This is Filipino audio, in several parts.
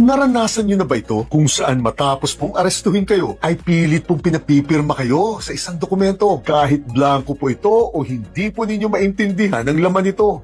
Naranasan nyo na ba ito kung saan matapos pong arestuhin kayo ay pilit pong pinapipirma kayo sa isang dokumento kahit blanco po ito o hindi po ninyo maintindihan ang laman nito?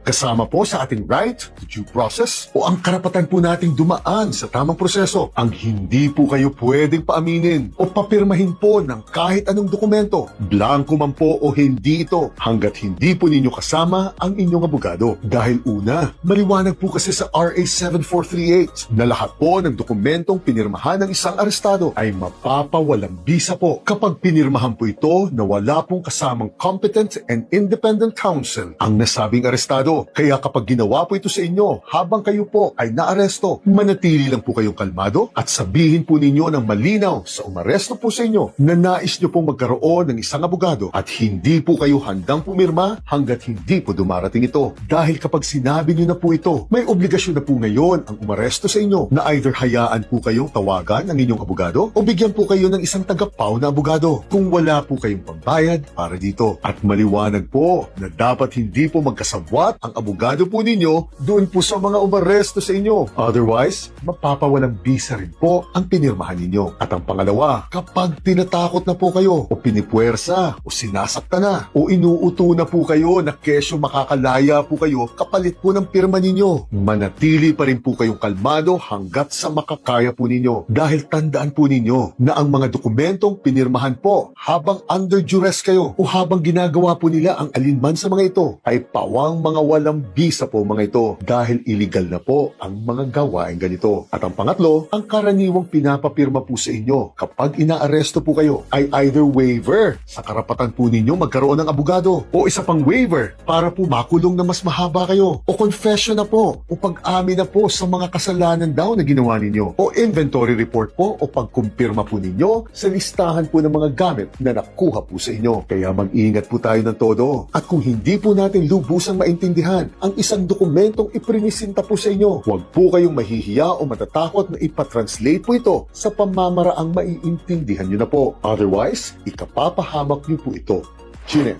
Kasama po sa ating right to due process o ang karapatan po nating dumaan sa tamang proseso ang hindi po kayo pwedeng paaminin o papirmahin po ng kahit anong dokumento, blanco man po o hindi ito, hanggat hindi po ninyo kasama ang inyong abogado. Dahil una, maliwanag po kasi sa RA 7438 na lahat po ng dokumentong pinirmahan ng isang arestado ay mapapawalang bisa po kapag pinirmahan po ito na wala pong kasamang competent and independent counsel ang nasabing arestado. Kaya kapag ginawa po ito sa inyo habang kayo po ay naaresto, manatili lang po kayong kalmado at sabihin po ninyo ng malinaw sa umaresto po sa inyo na nais nyo pong magkaroon ng isang abogado at hindi po kayo handang pumirma hanggat hindi po dumarating ito. Dahil kapag sinabi nyo na po ito, may obligasyon na po ngayon ang umaresto sa inyo na either hayaan po kayong tawagan ng inyong abogado o bigyan po kayo ng isang tagapaw na abogado kung wala po kayong pambayad para dito. At maliwanag po na dapat hindi po magkasabwat ang abogado po ninyo doon po sa mga umaresto sa inyo. Otherwise, mapapawalang bisa rin po ang pinirmahan ninyo. At ang pangalawa, kapag tinatakot na po kayo o pinipuwersa o sinasaktan na o inuuto na po kayo na kesyo makakalaya po kayo kapalit po ng pirma ninyo, manatili pa rin po kayong kalmado hanggat sa makakaya po ninyo. Dahil tandaan po ninyo na ang mga dokumentong pinirmahan po habang under duress kayo o habang ginagawa po nila ang alinman sa mga ito ay pawang mga walang bisa po mga ito dahil illegal na po ang mga gawain ganito. At ang pangatlo, ang karaniwang pinapapirma po sa inyo kapag inaaresto po kayo ay either waiver sa karapatan po ninyo magkaroon ng abogado o isa pang waiver para po makulong na mas mahaba kayo o confession na po o pag-amin na po sa mga kasalanan daw na ginawa ninyo o inventory report po o pagkumpirma po ninyo sa listahan po ng mga gamit na nakuha po sa inyo. Kaya mag-ingat po tayo ng todo at kung hindi po natin lubusang maintindihan ang isang dokumentong iprinisinta po sa inyo, huwag po kayong mahihiya o matatakot na ipatranslate po ito sa pamamaraang maiintindihan nyo na po. Otherwise, ikapapahamak nyo po ito. Chine.